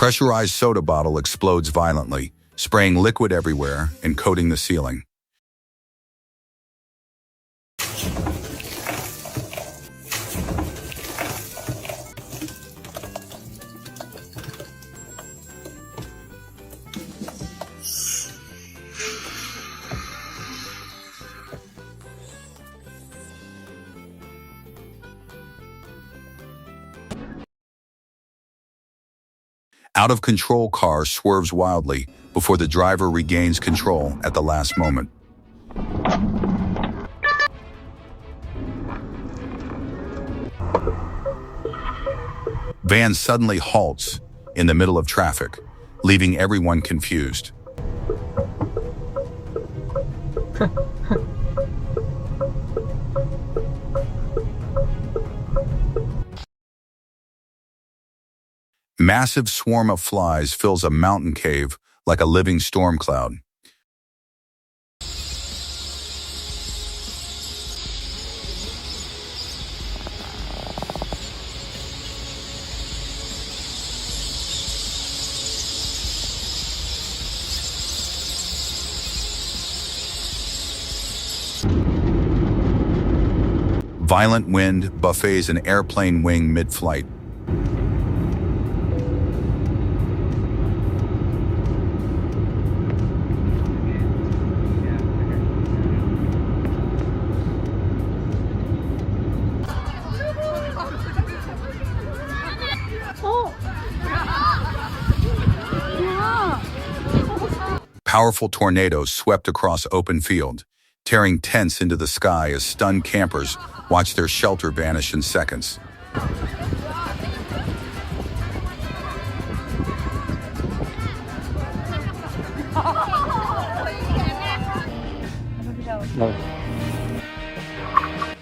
pressurized soda bottle explodes violently, spraying liquid everywhere and coating the ceiling. Out-of-control car swerves wildly before the driver regains control at the last moment. Van suddenly halts in the middle of traffic, leaving everyone confused. Massive swarm of flies fills a mountain cave like a living storm cloud. Violent wind buffets an airplane wing mid-flight. Powerful tornadoes swept across open field, tearing tents into the sky as stunned campers watched their shelter vanish in seconds.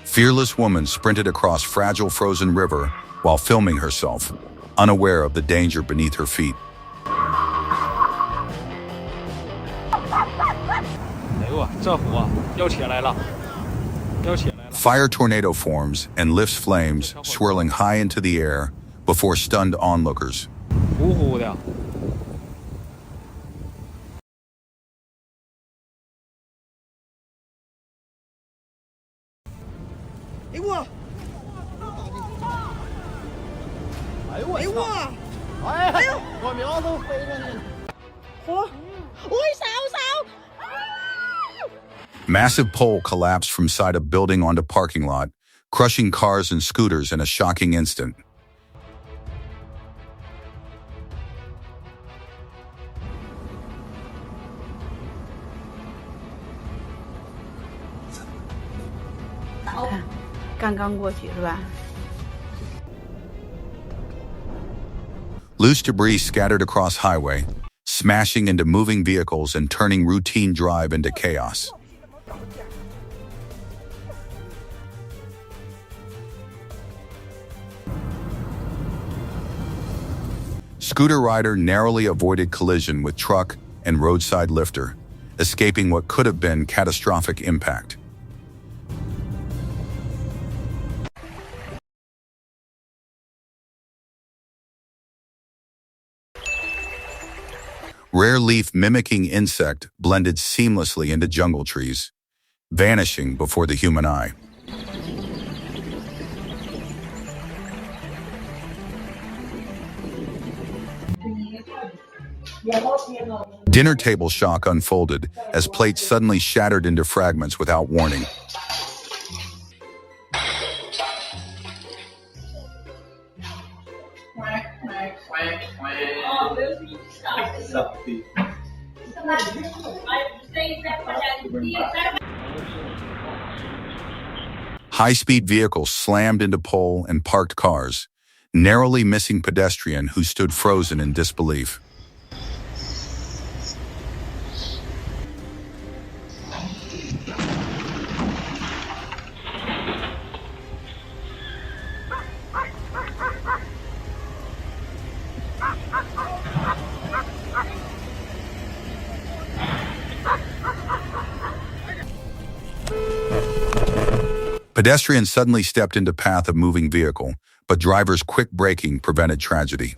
Fearless woman sprinted across fragile frozen river while filming herself, unaware of the danger beneath her feet. Fire tornado forms and lifts flames, swirling high into the air before stunned onlookers. Massive pole collapsed from side of building onto parking lot, crushing cars and scooters in a shocking instant. Loose debris scattered across highway, smashing into moving vehicles and turning routine drive into chaos. Scooter rider narrowly avoided collision with truck and roadside lifter, escaping what could have been catastrophic impact. Rare leaf mimicking insect blended seamlessly into jungle trees, vanishing before the human eye. Dinner table shock unfolded as plates suddenly shattered into fragments without warning. High-speed vehicles slammed into pole and parked cars, narrowly missing pedestrian who stood frozen in disbelief. Pedestrians suddenly stepped into path of moving vehicle, but driver's quick braking prevented tragedy.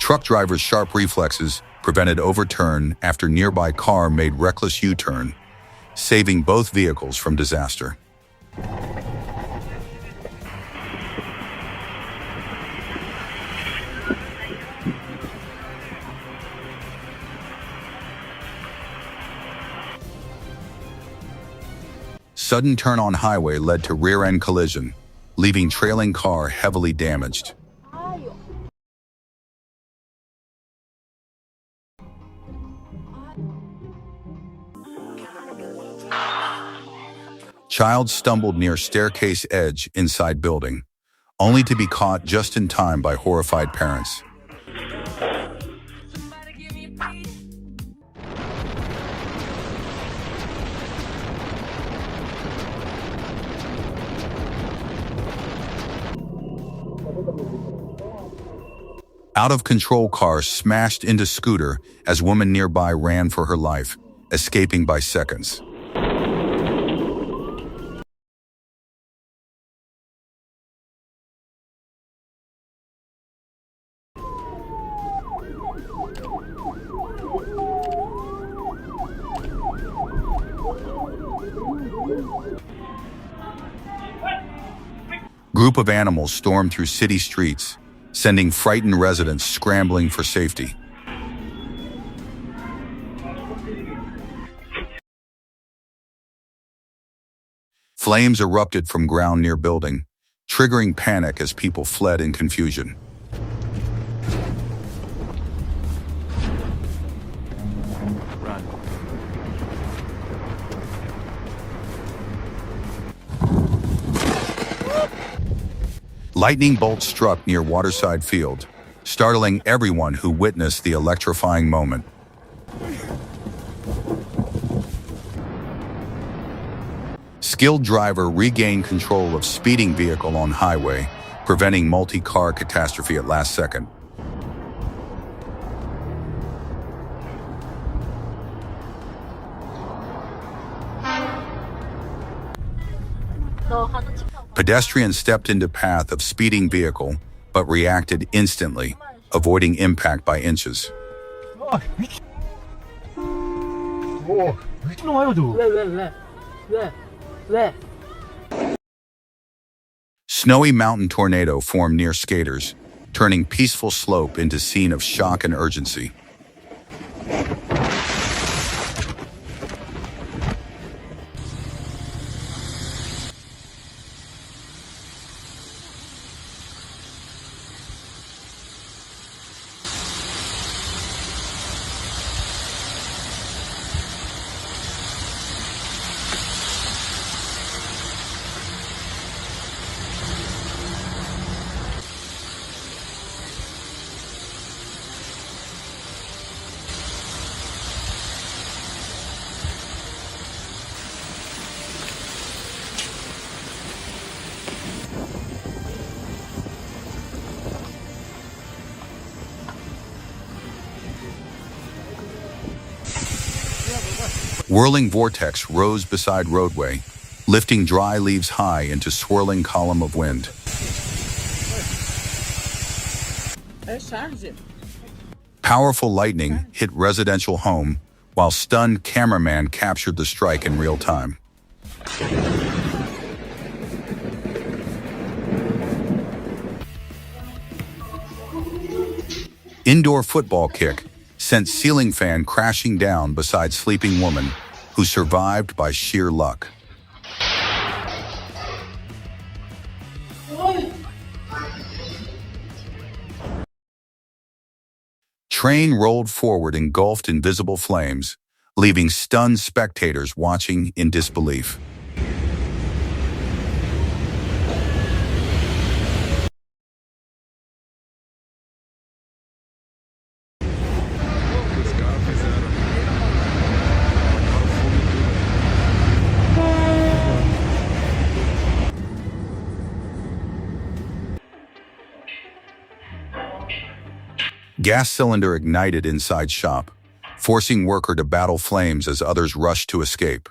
truck driver's sharp reflexes prevented overturn after nearby car made reckless U-turn, saving both vehicles from disaster. Sudden turn on highway led to rear-end collision, leaving trailing car heavily damaged. Child stumbled near staircase edge inside building, only to be caught just in time by horrified parents. Out-of-control car smashed into scooter as woman nearby ran for her life, escaping by seconds. Group of animals stormed through city streets, sending frightened residents scrambling for safety. Flames erupted from ground near building, triggering panic as people fled in confusion. Run. Lightning bolt struck near Waterside Field, startling everyone who witnessed the electrifying moment. Skilled driver regained control of speeding vehicle on highway, preventing multi-car catastrophe at last second. Pedestrian stepped into path of speeding vehicle, but reacted instantly, avoiding impact by inches. Snowy mountain tornado formed near skaters, turning peaceful slope into scene of shock and urgency. Whirling vortex rose beside roadway, lifting dry leaves high into swirling column of wind. Powerful lightning hit residential home, while stunned cameraman captured the strike in real time. Indoor football kick sent ceiling fan crashing down beside sleeping woman, who survived by sheer luck. Train rolled forward, engulfed in visible flames, leaving stunned spectators watching in disbelief. Gas cylinder ignited inside shop, forcing worker to battle flames as others rushed to escape.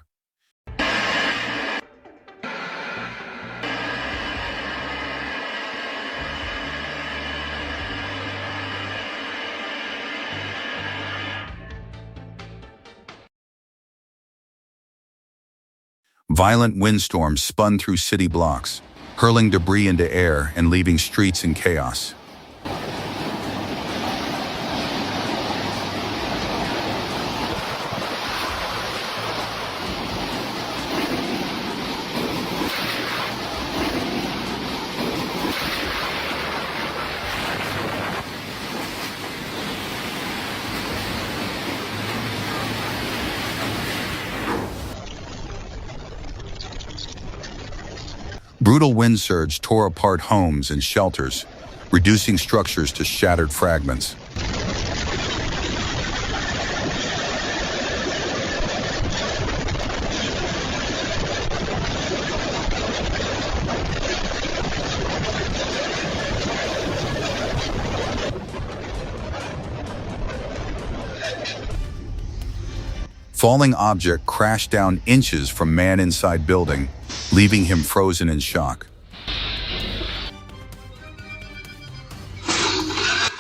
Violent windstorms spun through city blocks, hurling debris into air and leaving streets in chaos. Brutal wind surge tore apart homes and shelters, reducing structures to shattered fragments. Falling object crashed down inches from man inside building, leaving him frozen in shock.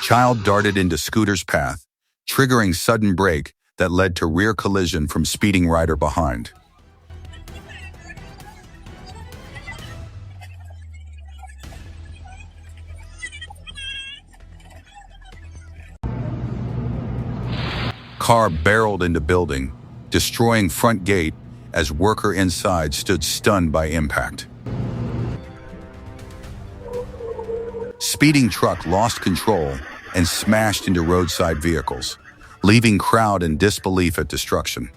Child darted into scooter's path, triggering sudden brake that led to rear collision from speeding rider behind. Car barreled into building, destroying front gate as worker inside stood stunned by impact. Speeding truck lost control and smashed into roadside vehicles, leaving crowd in disbelief at destruction.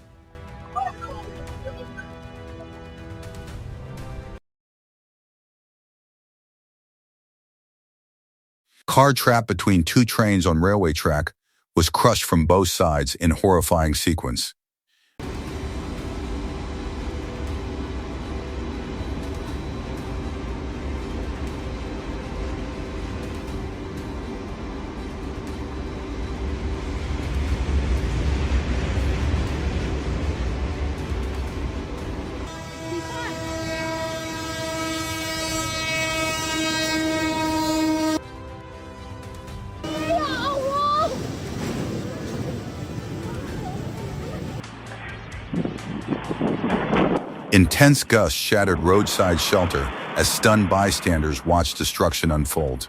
Car trapped between two trains on railway track was crushed from both sides in horrifying sequence. Intense gusts shattered roadside shelter as stunned bystanders watched destruction unfold.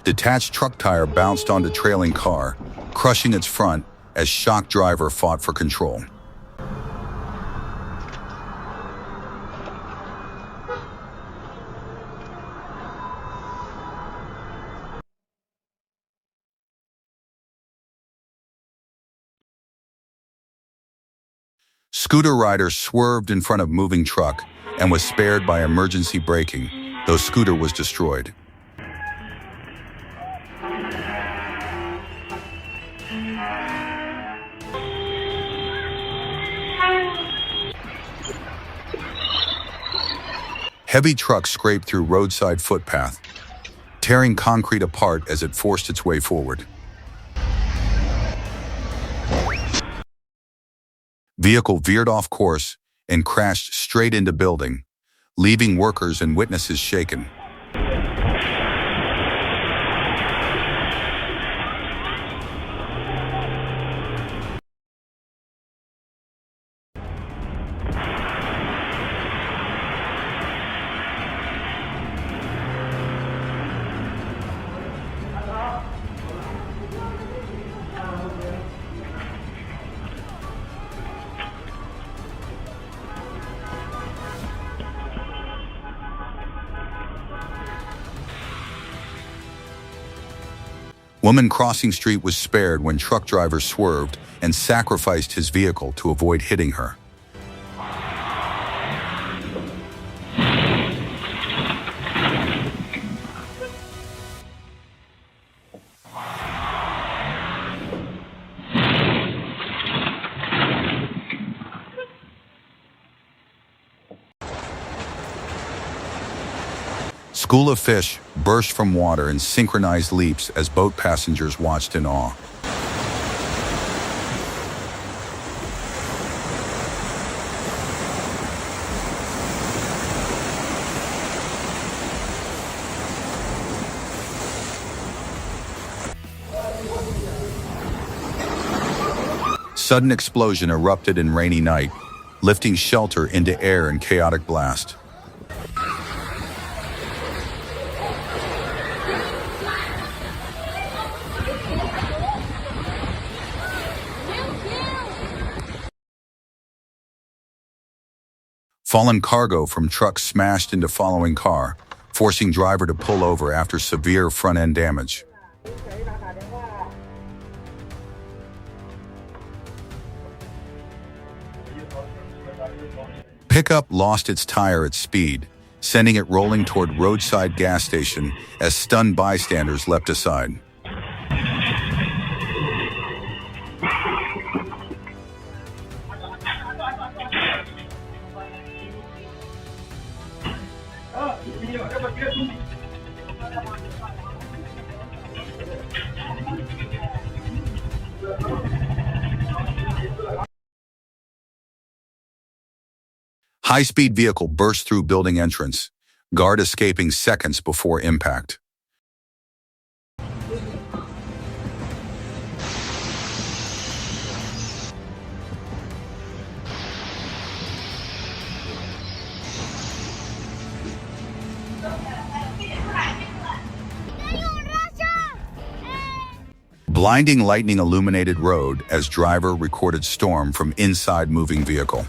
Detached truck tire bounced onto trailing car, crushing its front as shock driver fought for control. Scooter rider swerved in front of moving truck and was spared by emergency braking, though scooter was destroyed. Heavy truck scraped through roadside footpath, tearing concrete apart as it forced its way forward. Vehicle veered off course and crashed straight into building, leaving workers and witnesses shaken. Woman crossing street was spared when truck driver swerved and sacrificed his vehicle to avoid hitting her. School of fish burst from water in synchronized leaps as boat passengers watched in awe. Sudden explosion erupted in rainy night, lifting shelter into air in chaotic blast. Fallen cargo from truck smashed into following car, forcing driver to pull over after severe front-end damage. Pickup lost its tire at speed, sending it rolling toward roadside gas station as stunned bystanders leapt aside. High-speed vehicle burst through building entrance, guard escaping seconds before impact. Blinding lightning illuminated road as driver recorded storm from inside moving vehicle.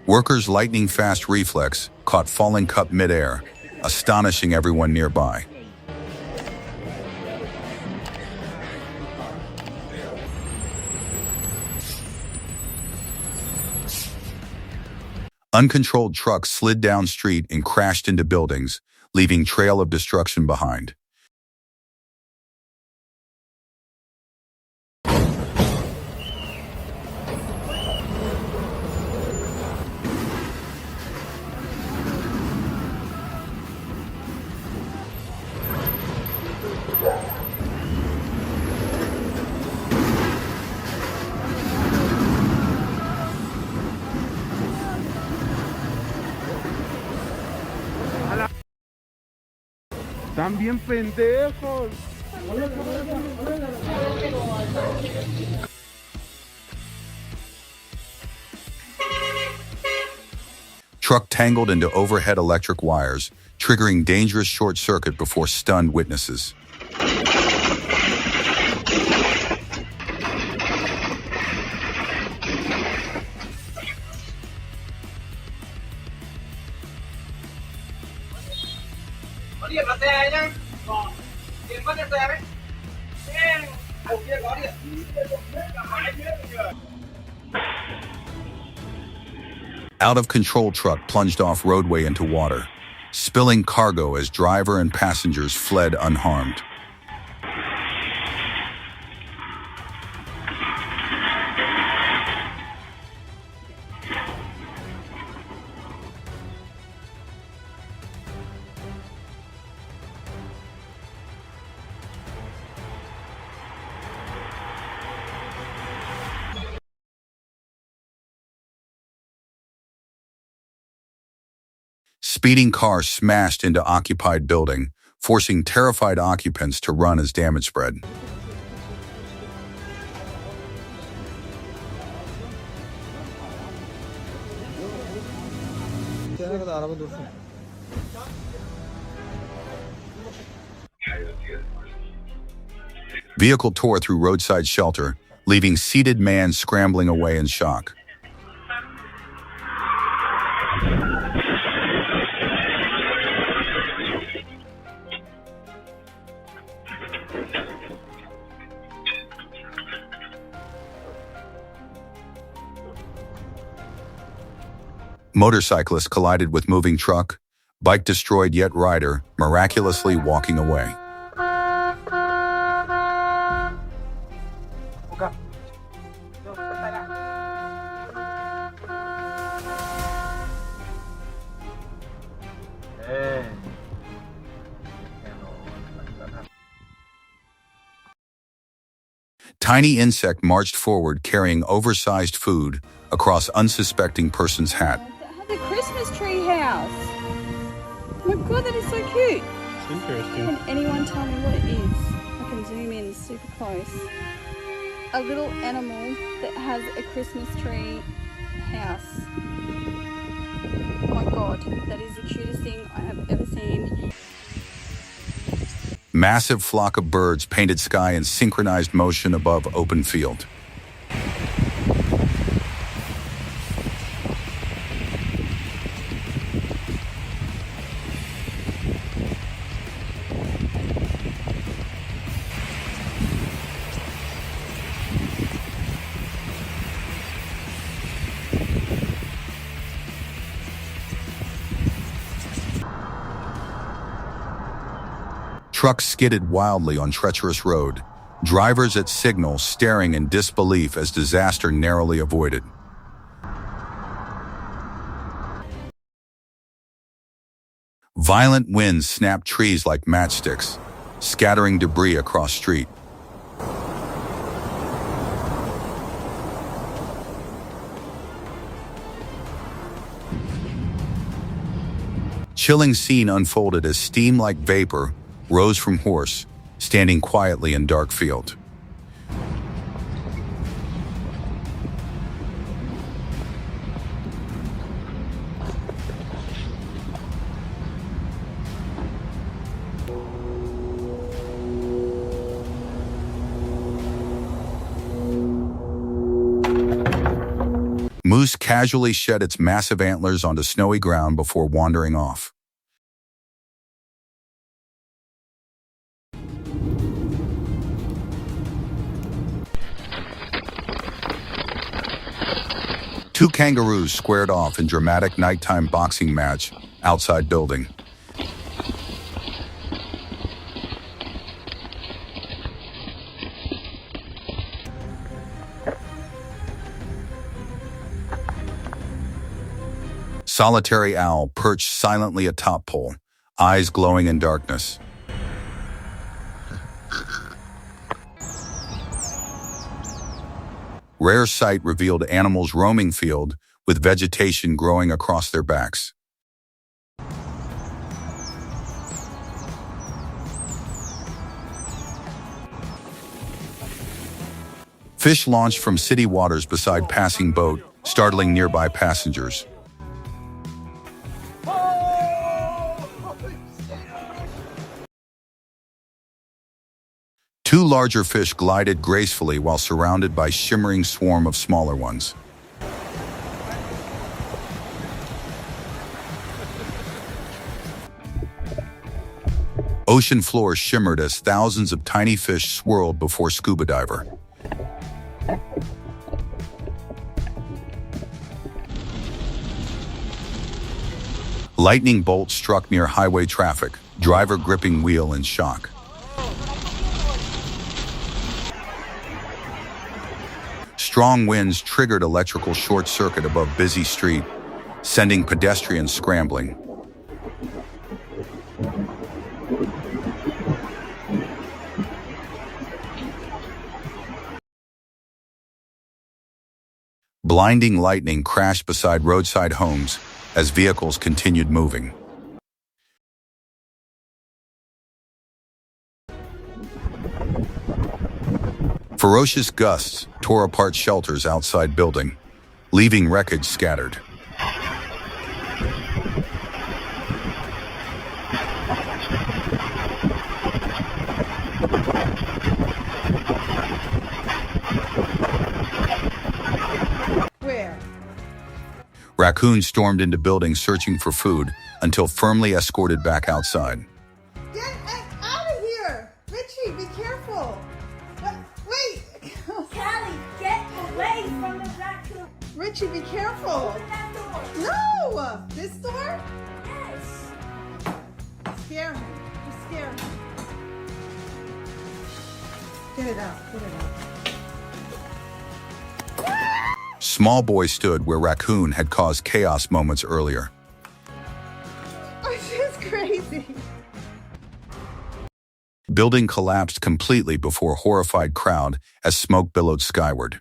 Workers' lightning-fast reflex caught falling cup midair, astonishing everyone nearby. Uncontrolled truck slid down street and crashed into buildings, leaving trail of destruction behind. Están bien pendejos. Truck tangled into overhead electric wires, triggering dangerous short circuit before stunned witnesses. Out-of-control truck plunged off roadway into water, spilling cargo as driver and passengers fled unharmed. Speeding car smashed into occupied building, forcing terrified occupants to run as damage spread. Vehicle tore through roadside shelter, leaving seated man scrambling away in shock. Motorcyclist collided with moving truck, bike destroyed yet rider miraculously walking away. Tiny insect marched forward carrying oversized food across unsuspecting person's hat. The Christmas tree house. Oh my God, that is so cute. Interesting. Can anyone tell me what it is? I can zoom in super close. A little animal that has a Christmas tree house. Oh my god, that is the cutest thing I have ever seen. Massive flock of birds painted sky in synchronized motion above open field. Trucks skidded wildly on treacherous road, drivers at signals staring in disbelief as disaster narrowly avoided. Violent winds snapped trees like matchsticks, scattering debris across street. Chilling scene unfolded as steam like vapor rose from horse, standing quietly in dark field. Moose casually shed its massive antlers onto snowy ground before wandering off. Two kangaroos squared off in dramatic nighttime boxing match outside building. Solitary owl perched silently atop pole, eyes glowing in darkness. Rare sight revealed animals roaming field with vegetation growing across their backs. Fish launched from city waters beside passing boat, startling nearby passengers. Two larger fish glided gracefully while surrounded by shimmering swarm of smaller ones. Ocean floor shimmered as thousands of tiny fish swirled before scuba diver. Lightning bolt struck near highway traffic, driver gripping wheel in shock. Strong winds triggered electrical short circuit above busy street, sending pedestrians scrambling. Blinding lightning crashed beside roadside homes as vehicles continued moving. Ferocious gusts tore apart shelters outside building, leaving wreckage scattered. Where? Raccoons stormed into buildings searching for food until firmly escorted back outside. Get out of here! Richie, be careful! What? Wait! Callie, get away from the raccoon. Richie, be careful! Open that door. No! This door? Yes. Scare him. You scare him. Get it out. Get it out. Small boy stood where raccoon had caused chaos moments earlier. This is crazy. Building collapsed completely before horrified crowd as smoke billowed skyward.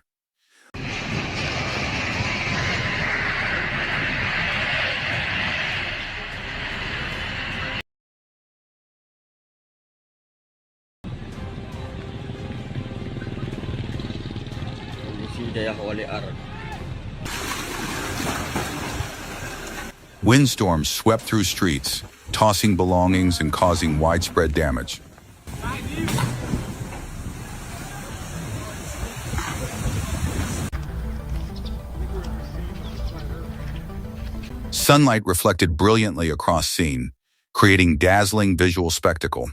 Windstorms swept through streets, tossing belongings and causing widespread damage. Sunlight reflected brilliantly across scene, creating dazzling visual spectacle.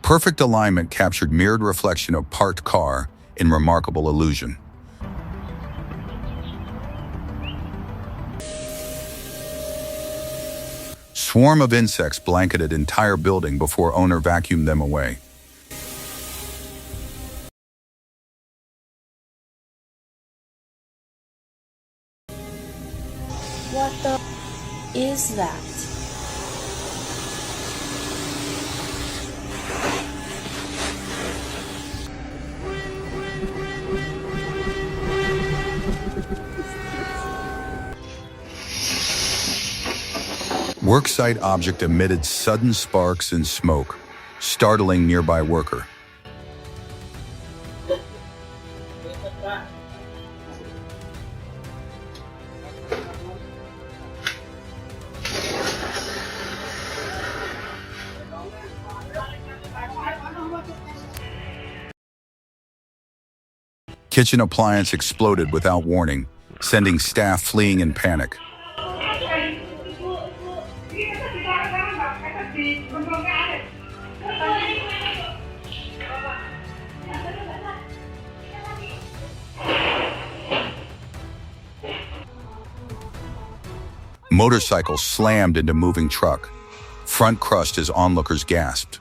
Perfect alignment captured mirrored reflection of parked car in remarkable illusion. Swarm of insects blanketed entire building before owner vacuumed them away. What the is that? Worksite object emitted sudden sparks and smoke, startling nearby worker. Kitchen appliance exploded without warning, sending staff fleeing in panic. Motorcycle slammed into moving truck. Front crushed as onlookers gasped.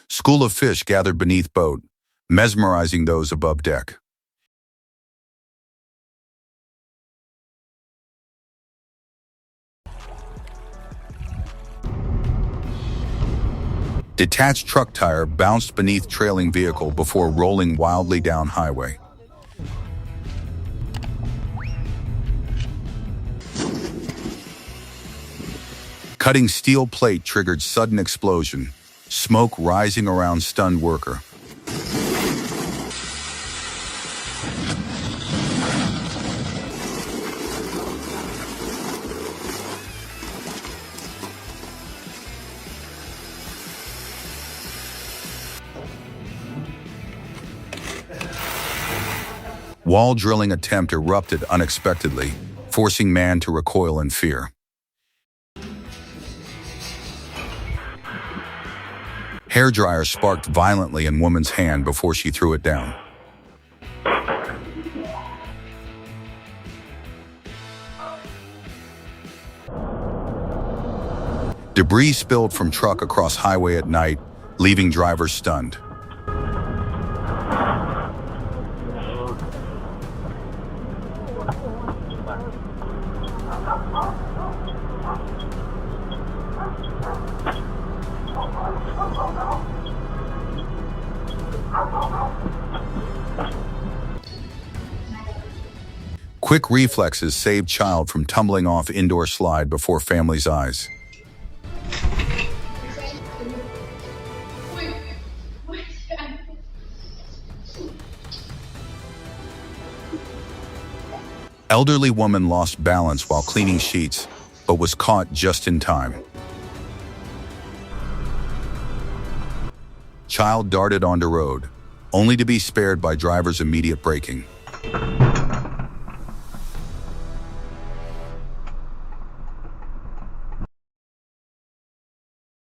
School of fish gathered beneath boat, mesmerizing those above deck. Detached truck tire bounced beneath trailing vehicle before rolling wildly down highway. Cutting steel plate triggered sudden explosion, smoke rising around stunned worker. Wall drilling attempt erupted unexpectedly, forcing man to recoil in fear. Hairdryer sparked violently in woman's hand before she threw it down. Debris spilled from truck across highway at night, leaving drivers stunned. Quick reflexes saved child from tumbling off indoor slide before family's eyes. Elderly woman lost balance while cleaning sheets, but was caught just in time. Child darted onto road, only to be spared by driver's immediate braking.